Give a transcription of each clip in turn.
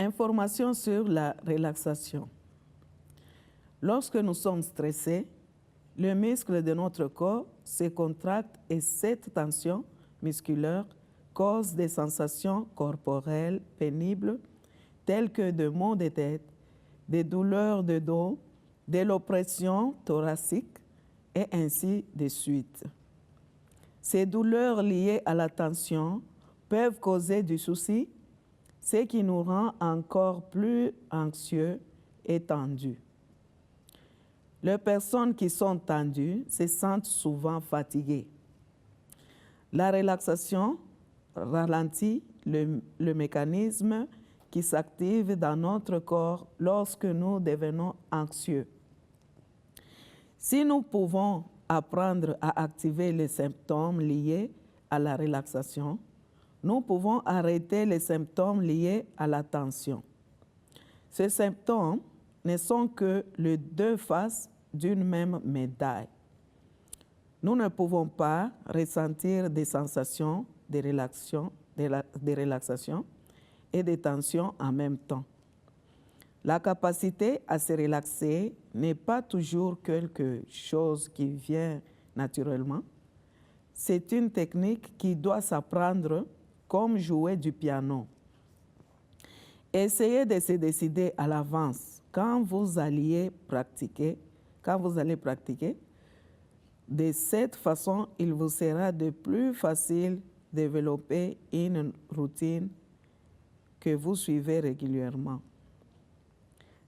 Information sur la relaxation. Lorsque nous sommes stressés, le muscle de notre corps se contracte et cette tension musculaire cause des sensations corporelles pénibles telles que des maux de tête, des douleurs de dos, de l'oppression thoracique et ainsi de suite. Ces douleurs liées à la tension peuvent causer du souci, ce qui nous rend encore plus anxieux et tendus. Les personnes qui sont tendues se sentent souvent fatiguées. La relaxation ralentit le mécanisme qui s'active dans notre corps lorsque nous devenons anxieux. Si nous pouvons apprendre à activer les symptômes liés à la relaxation, nous pouvons arrêter les symptômes liés à la tension. Ces symptômes ne sont que les deux faces d'une même médaille. Nous ne pouvons pas ressentir des sensations de relaxation et de tension en même temps. La capacité à se relaxer n'est pas toujours quelque chose qui vient naturellement. C'est une technique qui doit s'apprendre comme jouer du piano. Essayez de se décider à l'avance quand vous allez pratiquer. De cette façon, il vous sera de plus facile de développer une routine que vous suivez régulièrement.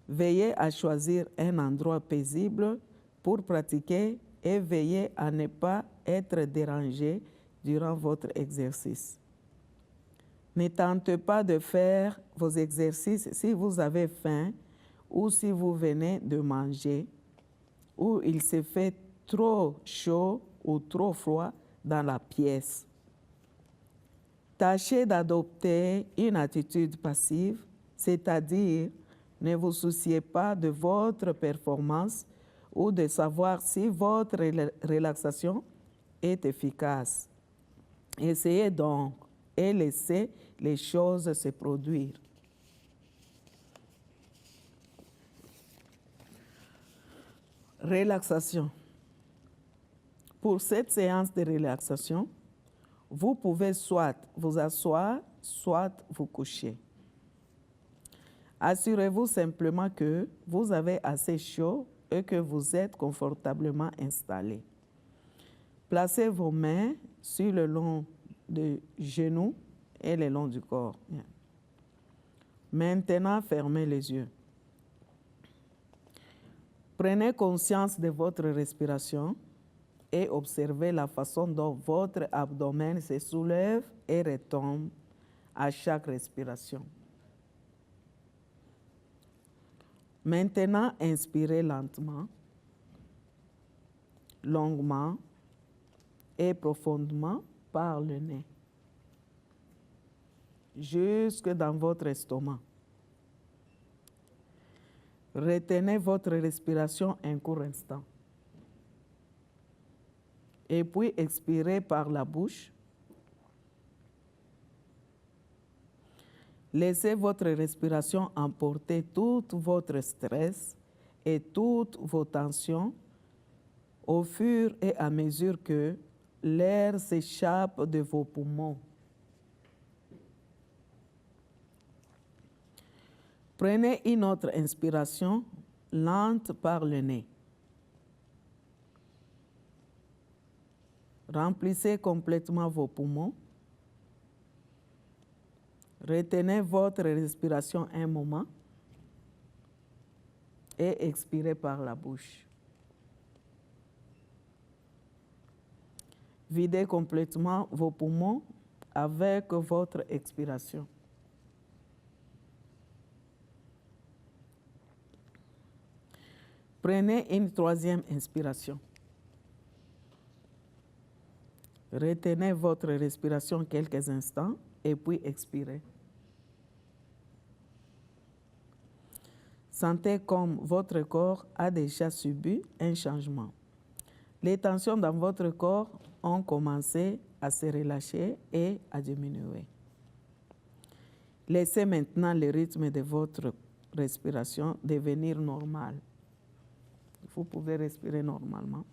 Veillez à choisir un endroit paisible pour pratiquer et veillez à ne pas être dérangé durant votre exercice. Ne tentez pas de faire vos exercices si vous avez faim ou si vous venez de manger ou il se fait trop chaud ou trop froid dans la pièce. Tâchez d'adopter une attitude passive, c'est-à-dire ne vous souciez pas de votre performance ou de savoir si votre relaxation est efficace. Essayez donc et laissez les choses se produire. Relaxation. Pour cette séance de relaxation, vous pouvez soit vous asseoir, soit vous coucher. Assurez-vous simplement que vous avez assez chaud et que vous êtes confortablement installé. Placez vos mains sur le long des genoux et le long du corps. Maintenant, fermez les yeux. Prenez conscience de votre respiration et observez la façon dont votre abdomen se soulève et retombe à chaque respiration. Maintenant, inspirez lentement, longuement et profondément par le nez, jusque dans votre estomac. Retenez votre respiration un court instant. Et puis expirez par la bouche. Laissez votre respiration emporter tout votre stress et toutes vos tensions au fur et à mesure que l'air s'échappe de vos poumons. Prenez une autre inspiration lente par le nez. Remplissez complètement vos poumons. Retenez votre respiration un moment et expirez par la bouche. Videz complètement vos poumons avec votre expiration. Prenez une troisième inspiration. Retenez votre respiration quelques instants et puis expirez. Sentez comme votre corps a déjà subi un changement. Les tensions dans votre corps ont commencé à se relâcher et à diminuer. Laissez maintenant le rythme de votre respiration devenir normal. Vous pouvez respirer normalement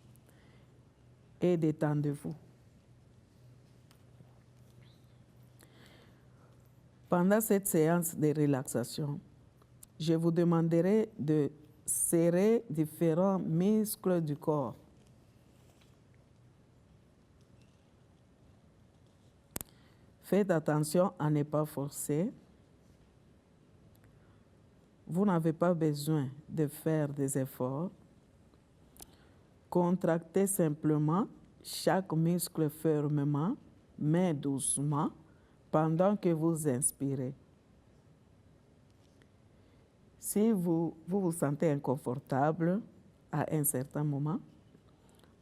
et détendez-vous. Pendant cette séance de relaxation, je vous demanderai de serrer différents muscles du corps. Faites attention à ne pas forcer. Vous n'avez pas besoin de faire des efforts. Contractez simplement chaque muscle fermement, mais doucement, pendant que vous inspirez. Si vous vous sentez inconfortable à un certain moment,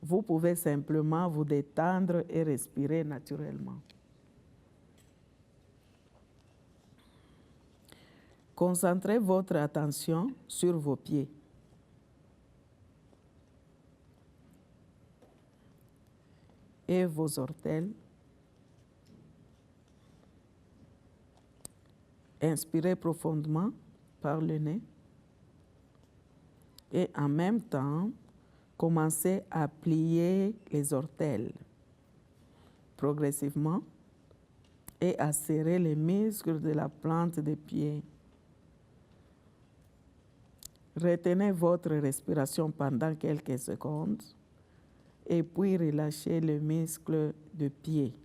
vous pouvez simplement vous détendre et respirer naturellement. Concentrez votre attention sur vos pieds. Et vos orteils. Inspirez profondément par le nez. Et en même temps, commencez à plier les orteils progressivement et à serrer les muscles de la plante des pieds. Retenez votre respiration pendant quelques secondes et puis relâchez le muscle de pied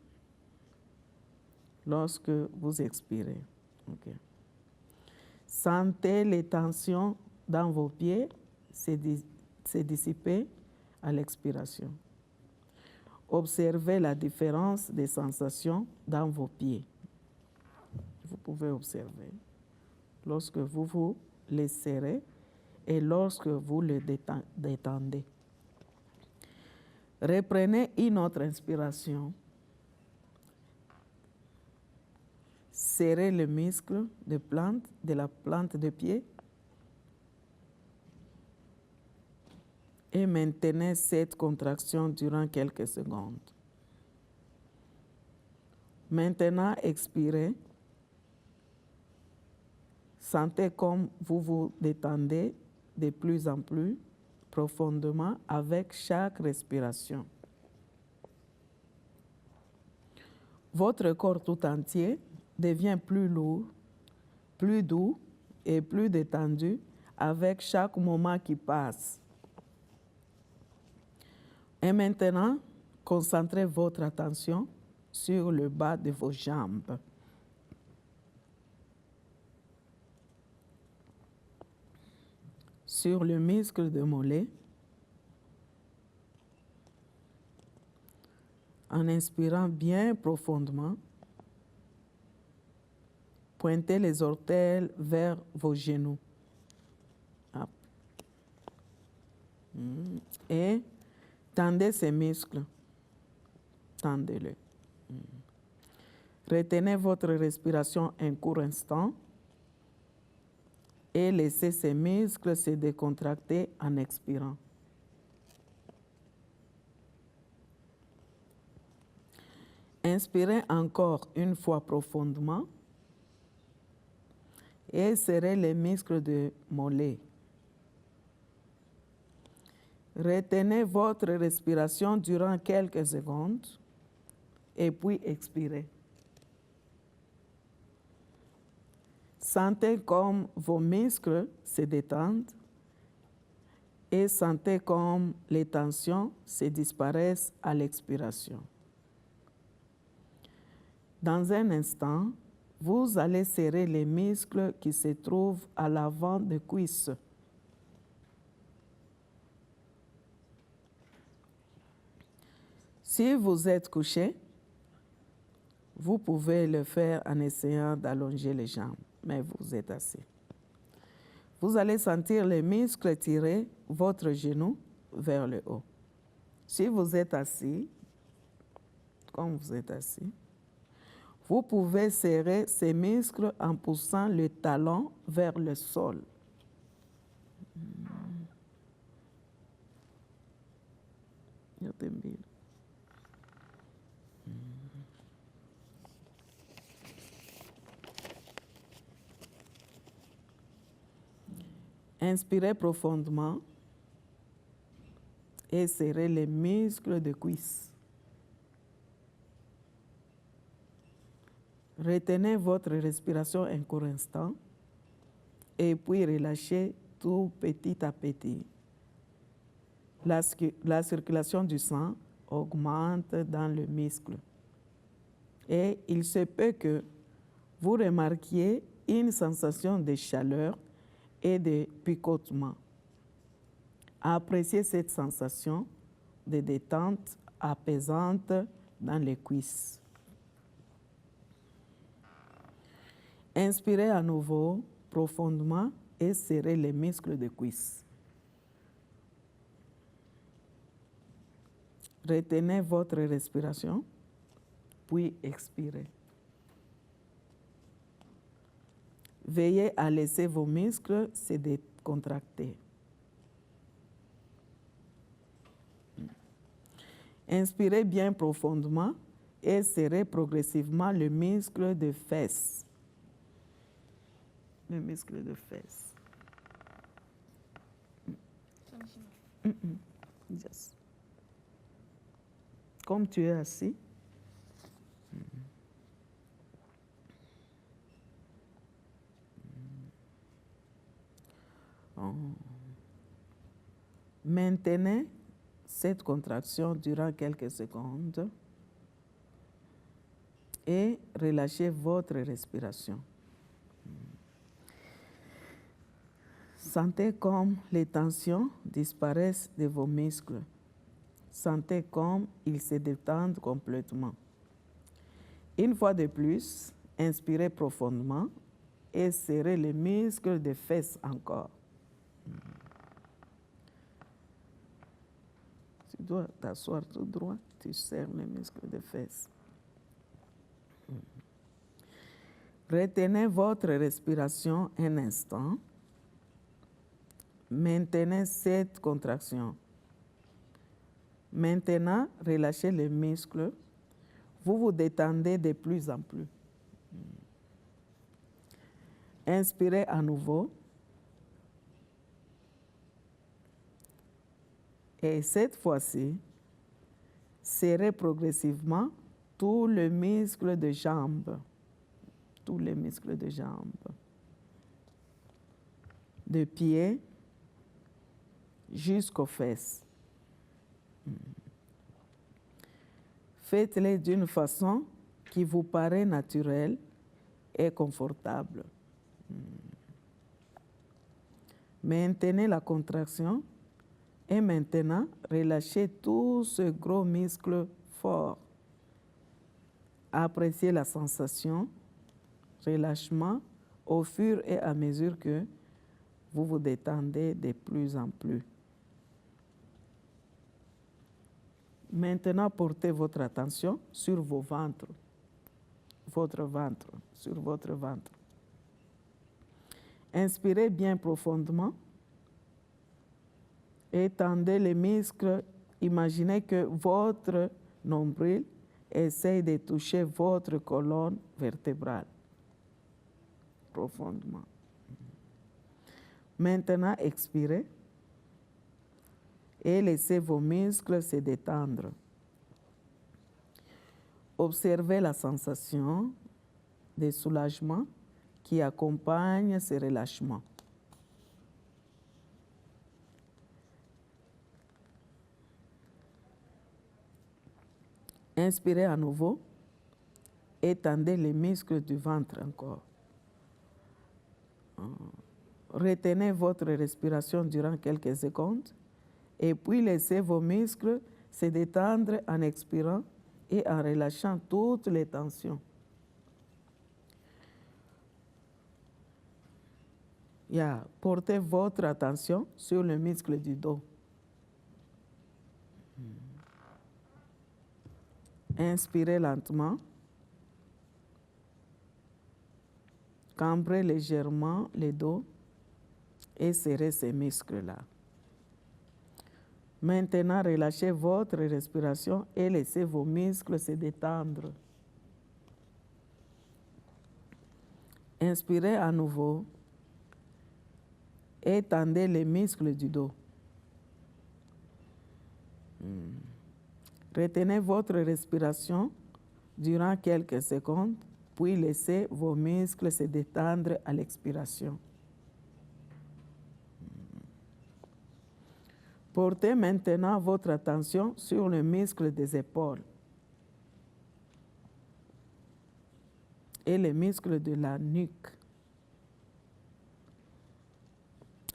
lorsque vous expirez. Okay. Sentez les tensions dans vos pieds se dissiper à l'expiration. Observez la différence des sensations dans vos pieds. Vous pouvez observer lorsque vous les serrez et lorsque vous le détendez. Reprenez une autre inspiration. Serrez le muscle de la plante de pied et maintenez cette contraction durant quelques secondes. Maintenant, expirez. Sentez comme vous vous détendez de plus en plus profondément avec chaque respiration. Votre corps tout entier devient plus lourd, plus doux et plus détendu avec chaque moment qui passe. Et maintenant, concentrez votre attention sur le bas de vos jambes. Sur le muscle de mollet. En inspirant bien profondément, pointez les orteils vers vos genoux. Et tendez ces muscles. Tendez-le. Retenez votre respiration un court instant et laissez ces muscles se décontracter en expirant. Inspirez encore une fois profondément et serrez les muscles de mollet. Retenez votre respiration durant quelques secondes et puis expirez. Sentez comme vos muscles se détendent et sentez comme les tensions se disparaissent à l'expiration. Dans un instant, vous allez serrer les muscles qui se trouvent à l'avant des cuisses. Si vous êtes couché, vous pouvez le faire en essayant d'allonger les jambes, mais vous êtes assis. Vous allez sentir les muscles tirer votre genou vers le haut. Si vous êtes assis, comme vous êtes assis, vous pouvez serrer ces muscles en poussant le talon vers le sol. Inspirez profondément et serrez les muscles de cuisse. Retenez votre respiration un court instant et puis relâchez tout petit à petit. La circulation du sang augmente dans le muscle et il se peut que vous remarquiez une sensation de chaleur et de picotement. Appréciez cette sensation de détente apaisante dans les cuisses. Inspirez à nouveau profondément et serrez les muscles des cuisses. Retenez votre respiration, puis expirez. Veillez à laisser vos muscles se décontracter. Inspirez bien profondément et serrez progressivement le muscle de fesses. Le muscle de fesses. Yes. Comme tu es assis. Maintenez cette contraction durant quelques secondes et relâchez votre respiration. Sentez comme les tensions disparaissent de vos muscles. Sentez comme ils se détendent complètement. Une fois de plus, inspirez profondément et serrez les muscles des fesses encore. Tu dois t'asseoir tout droit, tu serres les muscles des fesses. Retenez votre respiration un instant. Maintenez cette contraction. Maintenant, relâchez les muscles. Vous vous détendez de plus en plus. Inspirez à nouveau. Et cette fois-ci, serrez progressivement tous les muscles de jambes. Tous les muscles de jambes. De pieds jusqu'aux fesses. Faites-les d'une façon qui vous paraît naturelle et confortable. Maintenez la contraction et maintenant relâchez tout ce gros muscle fort. Appréciez la sensation, relâchement au fur et à mesure que vous vous détendez de plus en plus. Maintenant, portez votre attention sur vos ventres, sur votre ventre. Inspirez bien profondément. Étendez les muscles. Imaginez que votre nombril essaye de toucher votre colonne vertébrale. Profondément. Maintenant, expirez. Et laissez vos muscles se détendre. Observez la sensation de soulagement qui accompagne ce relâchement. Inspirez à nouveau. Étendez les muscles du ventre encore. Retenez votre respiration durant quelques secondes. Et puis laissez vos muscles se détendre en expirant et en relâchant toutes les tensions. Portez votre attention sur le muscle du dos. Inspirez lentement. Cambrez légèrement le dos et serrez ces muscles-là. Maintenant, relâchez votre respiration et laissez vos muscles se détendre. Inspirez à nouveau et tendez les muscles du dos. Retenez votre respiration durant quelques secondes, puis laissez vos muscles se détendre à l'expiration. Portez maintenant votre attention sur le muscle des épaules et les muscles de la nuque.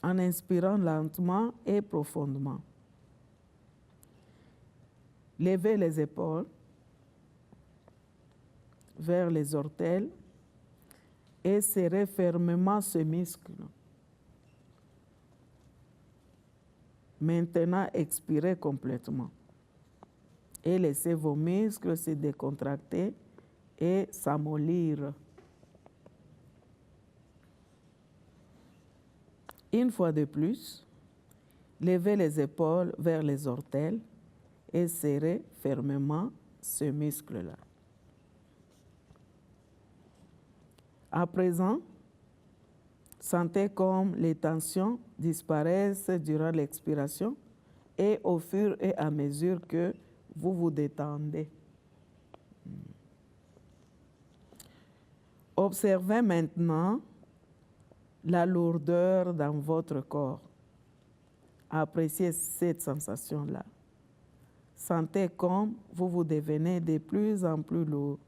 En inspirant lentement et profondément. Levez les épaules vers les orteils et serrez fermement ce muscle. Maintenant, expirez complètement et laissez vos muscles se décontracter et s'amollir. Une fois de plus, levez les épaules vers les orteils et serrez fermement ce muscle-là. À présent, sentez comme les tensions disparaissent durant l'expiration et au fur et à mesure que vous vous détendez. Observez maintenant la lourdeur dans votre corps. Appréciez cette sensation-là. Sentez comme vous vous devenez de plus en plus lourd.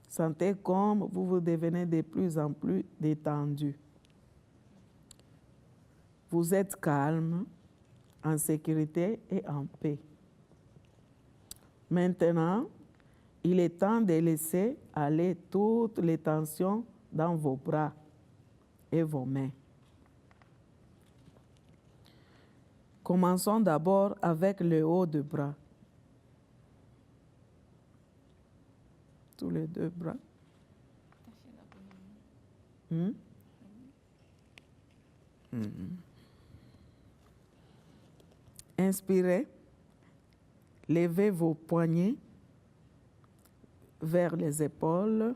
Sentez comme vous vous devenez de plus en plus détendu. Vous êtes calme, en sécurité et en paix. Maintenant, il est temps de laisser aller toutes les tensions dans vos bras et vos mains. Commençons d'abord avec le haut du bras. Tous les deux bras. Inspirez, levez vos poignets vers les épaules,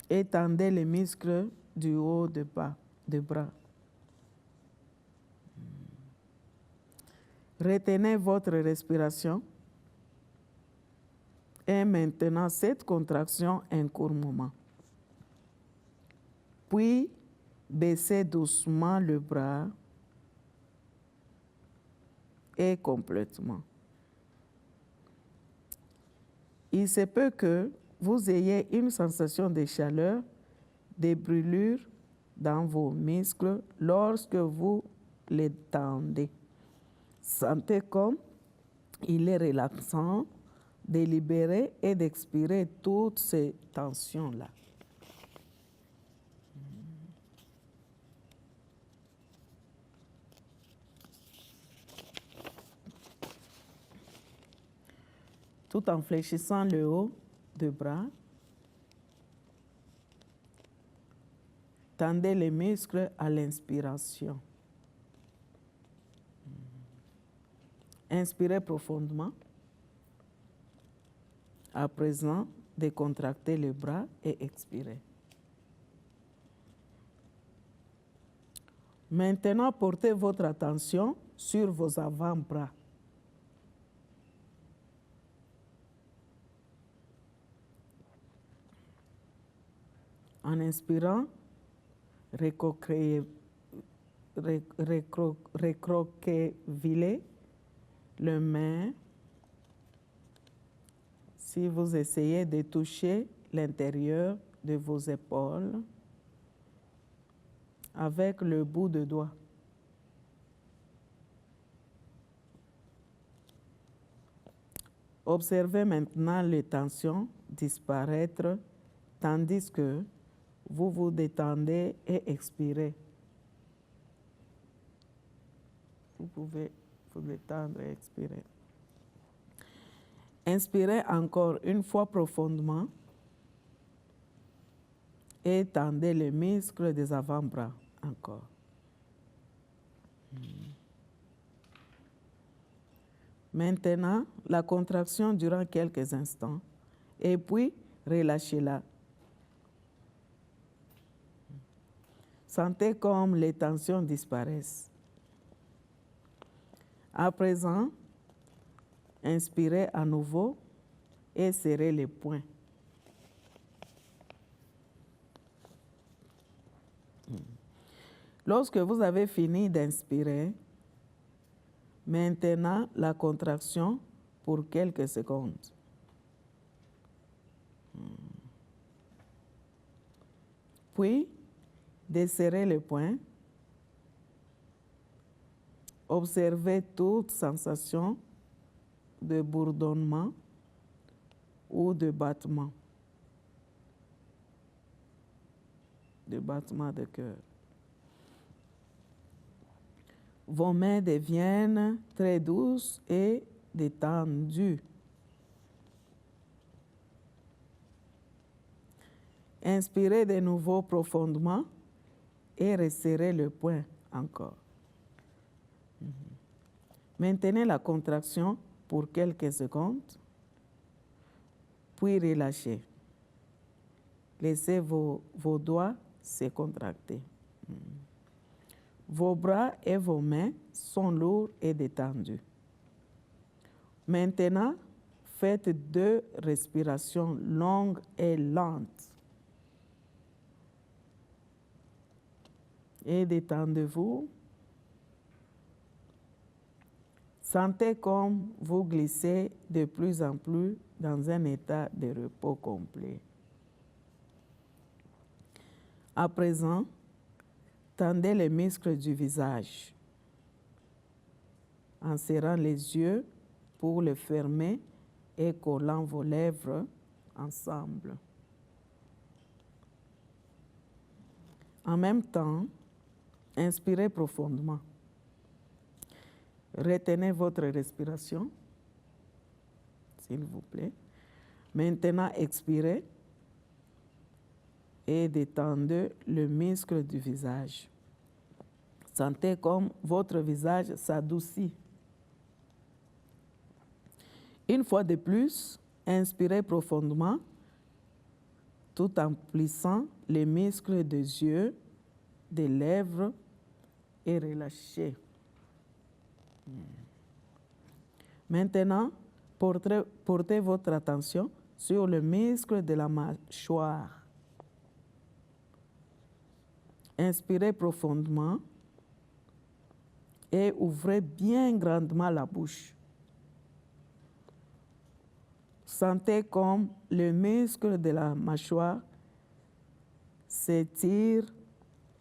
Étendez les muscles du haut des bras. Retenez votre respiration et maintenant cette contraction un court moment. Puis, baissez doucement le bras et complètement. Il se peut que vous ayez une sensation de chaleur, de brûlure dans vos muscles lorsque vous les tendez. Sentez comme il est relaxant de libérer et d'expirer toutes ces tensions-là. Tout en fléchissant le haut du bras, tendez les muscles à l'inspiration. Inspirez profondément. À présent, décontractez les bras et expirez. Maintenant, portez votre attention sur vos avant-bras. En inspirant, recroquevillez les mains. Si vous essayez de toucher l'intérieur de vos épaules avec le bout de doigt. Observez maintenant les tensions disparaître tandis que vous vous détendez et expirez. Vous pouvez vous détendre et expirer. Inspirez encore une fois profondément et tendez les muscles des avant-bras encore. Maintenant, la contraction durant quelques instants et puis relâchez-la. Sentez comme les tensions disparaissent. À présent, inspirez à nouveau et serrez les poings. Lorsque vous avez fini d'inspirer, maintenant la contraction pour quelques secondes. Puis, desserrez les poings. Observez toute sensation de bourdonnement ou de battement de cœur. Vos mains deviennent très douces et détendues. Inspirez de nouveau profondément et resserrez le poing encore. Maintenez la contraction pour quelques secondes, puis relâchez. Laissez vos doigts se contracter. Vos bras et vos mains sont lourds et détendus. Maintenant, faites 2 respirations longues et lentes. Et détendez-vous. Sentez comme vous glissez de plus en plus dans un état de repos complet. À présent, tendez les muscles du visage en serrant les yeux pour les fermer et collant vos lèvres ensemble. En même temps, inspirez profondément. Retenez votre respiration, s'il vous plaît. Maintenant, expirez et détendez le muscle du visage. Sentez comme votre visage s'adoucit. Une fois de plus, inspirez profondément tout en plissant les muscles des yeux, des lèvres et relâchez. Maintenant, portez votre attention sur le muscle de la mâchoire. Inspirez profondément et ouvrez bien grandement la bouche. Sentez comme le muscle de la mâchoire s'étire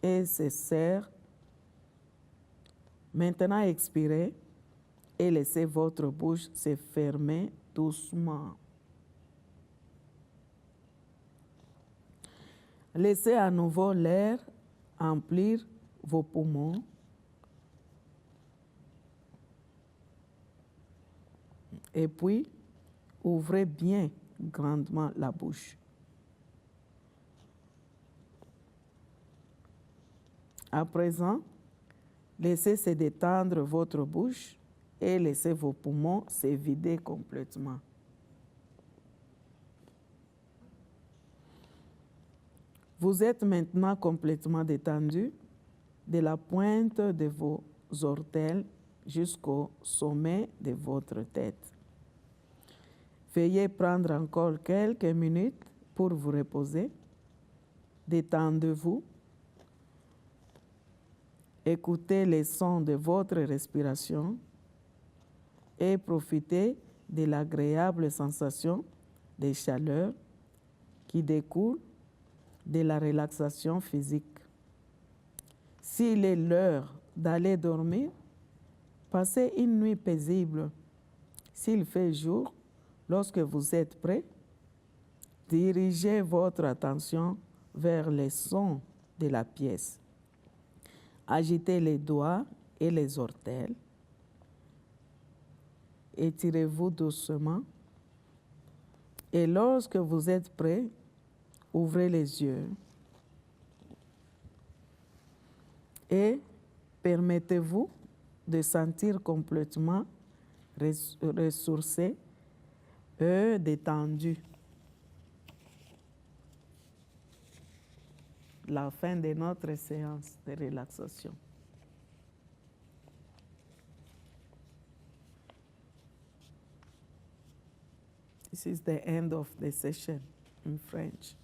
et se serre. Maintenant, expirez et laissez votre bouche se fermer doucement. Laissez à nouveau l'air emplir vos poumons. Et puis, ouvrez bien grandement la bouche. À présent, laissez se détendre votre bouche et laissez vos poumons se vider complètement. Vous êtes maintenant complètement détendu de la pointe de vos orteils jusqu'au sommet de votre tête. Veuillez prendre encore quelques minutes pour vous reposer. Détendez-vous. Écoutez les sons de votre respiration et profitez de l'agréable sensation de chaleur qui découle de la relaxation physique. S'il est l'heure d'aller dormir, passez une nuit paisible. S'il fait jour, lorsque vous êtes prêt, dirigez votre attention vers les sons de la pièce. Agitez les doigts et les orteils. Étirez-vous doucement. Et lorsque vous êtes prêt, ouvrez les yeux. Et permettez-vous de sentir complètement ressourcé et détendu. la fin de notre séance de relaxation. This is the end of the session in French.